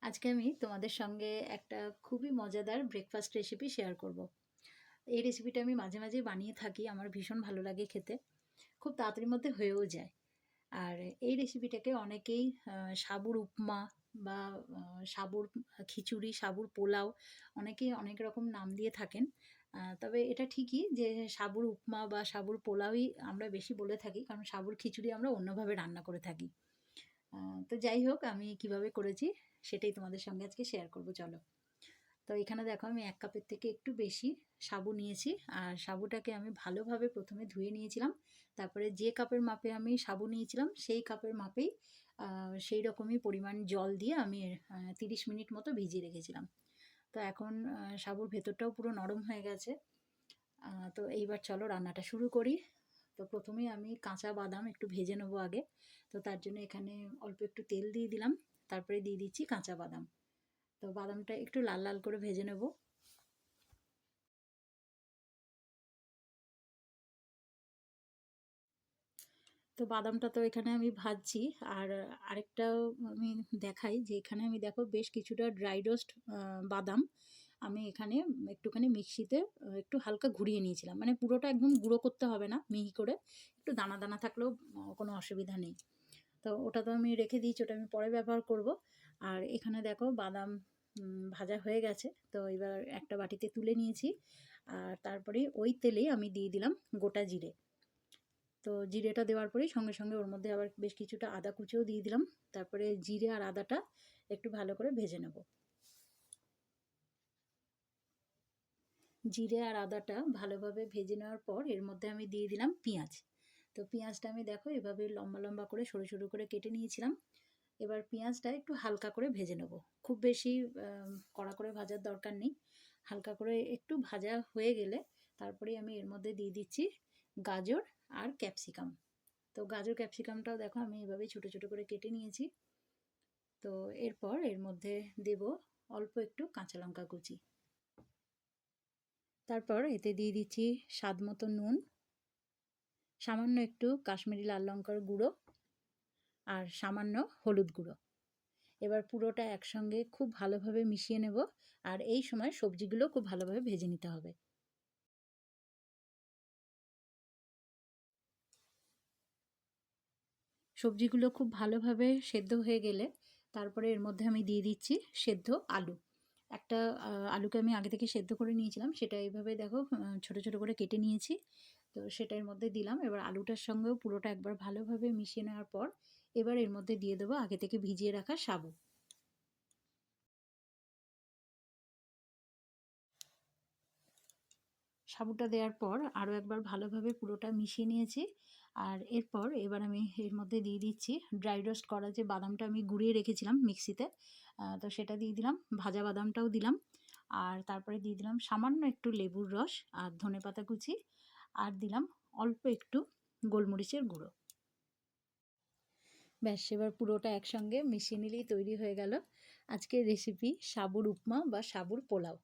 আজকে আমি তোমাদের সঙ্গে একটা খুবই মজাদার ব্রেকফাস্ট রেসিপি শেয়ার করব। এই রেসিপিটা আমি মাঝে মাঝেই বানিয়ে থাকি, আমার ভীষণ ভালো লাগে খেতে, খুব তাড়াতাড়ির মধ্যে হয়েও যায়। আর এই রেসিপিটাকে অনেকেই সাবুর উপমা বা সাবুর খিচুড়ি, সাবুর পোলাও, অনেকেই অনেক রকম নাম দিয়ে থাকেন। তবে এটা ঠিকই যে সাবুর উপমা বা সাবুর পোলাওই আমরা বেশি বলে থাকি, কারণ সাবুর খিচুড়ি আমরা অন্যভাবে রান্না করে থাকি। তো যাই হোক, আমি কিভাবে করেছি সেটাই তোমাদের সঙ্গে আজকে শেয়ার করব, চলো। তো এখানে দেখো, আমি 1 কাপের থেকে একটু বেশি সাবু নিয়েছি। আর সাবুটাকে আমি ভালোভাবে প্রথমে ধুয়ে নিয়েছিলাম। তারপরে যে কাপের মাপে আমি সাবু নিয়েছিলাম সেই কাপের মাপেই সেই রকমই পরিমাণ জল দিয়ে আমি 30 মিনিট মতো ভিজিয়ে রেখেছিলাম। তো এখন সাবুর ভেতরটাও পুরো নরম হয়ে গেছে। তো এইবার চলো রান্নাটা শুরু করি। তো প্রথমেই আমি কাঁচা বাদাম একটু ভেজে নেবো আগে। তো তার জন্য এখানে অল্প একটু তেল দিয়ে দিলাম, তারপরে দিয়ে দিচ্ছি কাঁচা বাদাম। তো বাদামটা একটু লাল লাল করে ভেজে নেব। তো বাদামটা তো এখানে আমি ভাজছি। আর আরেকটাও আমি দেখাই, যে এখানে আমি দেখো বেশ কিছুটা ড্রাই রোস্ট বাদাম আমি এখানে একটুখানি মিক্সিতে একটু হালকা ঘুরিয়ে নিয়েছিলাম। মানে পুরোটা একদম গুঁড়ো করতে হবে না, মিহি করে একটু দানা দানা থাকলেও কোনো অসুবিধা নেই। তো ওটা তো আমি রেখে দিয়েছি, ওটা আমি পরে ব্যবহার করব। আর এখানে দেখো বাদাম ভাজা হয়ে গেছে। তো এবার একটা বাটিতে তুলে নিয়েছি। আর তারপরে ওই তেলেই আমি দিয়ে দিলাম গোটা জিরে। তো জিরেটা দেওয়ার পরেই সঙ্গে সঙ্গে ওর মধ্যে আবার বেশ কিছুটা আদা কুচিও দিয়ে দিলাম। তারপরে জিরে আর আদাটা একটু ভালো করে ভেজে নেব। জিরে আর আদাটা ভালোভাবে ভেজে নেওয়ার পর এর মধ্যে আমি দিয়ে দিলাম পেঁয়াজ। তো পেঁয়াজটা আমি দেখো এভাবে লম্বা লম্বা করে সরু সরু করে কেটে নিয়েছিলাম। এবার পেঁয়াজটা একটু হালকা করে ভেজে নেব, খুব বেশি কড়া করে ভাজার দরকার নেই। হালকা করে একটু ভাজা হয়ে গেলে তারপরে আমি এর মধ্যে দিয়ে দিচ্ছি গাজর আর ক্যাপসিকাম। তো গাজর ক্যাপসিকামটাও দেখো আমি এভাবেই ছোটো ছোটো করে কেটে নিয়েছি। তো এরপর এর মধ্যে দেব অল্প একটু কাঁচা লঙ্কা কুচি। তারপর এতে দিয়ে দিচ্ছি স্বাদ মতো নুন, সামান্য একটু কাশ্মীরি লাল লঙ্কার গুঁড়ো আর সামান্য হলুদ গুঁড়ো। এবার পুরোটা একসঙ্গে খুব ভালোভাবে মিশিয়ে নেব। আর এই সময় সবজিগুলো খুব ভালোভাবে ভেজে নিতে হবে। সবজিগুলো খুব ভালোভাবে সেদ্ধ হয়ে গেলে তারপরে এর মধ্যে আমি দিয়ে দিচ্ছি সেদ্ধ আলু। একটা আলুকে আমি আগে থেকে সেদ্ধ করে নিয়েছিলাম, সেটা এইভাবে দেখো ছোট ছোট করে কেটে নিয়েছি। তো সেটার মধ্যে দিলাম। এবার আলুটার সঙ্গেও পুরোটা একবার ভালোভাবে মিশিয়ে নেওয়ার পর এবার এর মধ্যে দিয়ে দেবো আগে থেকে ভিজিয়ে রাখা সাবু। সাবুটা দেওয়ার পর আরও একবার ভালোভাবে পুরোটা মিশিয়ে নিয়েছি। আর এবার আমি এর মধ্যে দিয়ে দিচ্ছি ড্রাই রোস্ট করা যে বাদামটা আমি গুঁড়িয়ে রেখেছিলাম মিক্সিতে। তো সেটা দিয়ে দিলাম, ভাজা বাদামটাও দিলাম। আর তারপরে দিয়ে দিলাম সামান্য একটু লেবুর রস আর ধনেপাতা কুচি। আর দিলাম অল্প একটু গোলমরিচের গুঁড়ো। ব্যাস, এবার পুরোটা একসঙ্গে মিশিয়ে নিলেই তৈরি হয়ে গেল আজকের রেসিপি সাবুর উপমা বা সাবুর পোলাও।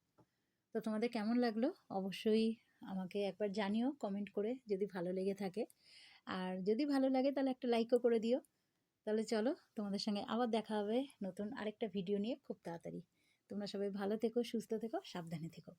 তো তোমাদের কেমন লাগলো অবশ্যই আমাকে একবার জানিও কমেন্ট করে, যদি ভালো লেগে থাকে। আর যদি ভালো লাগে তাহলে একটা লাইকও করে দিও। তাহলে চলো, তোমাদের সঙ্গে আবার দেখা হবে নতুন আরেকটা ভিডিও নিয়ে খুব তাড়াতাড়ি। তোমরা সবাই ভালো থেকো, সুস্থ থেকো, সাবধানে থেকো।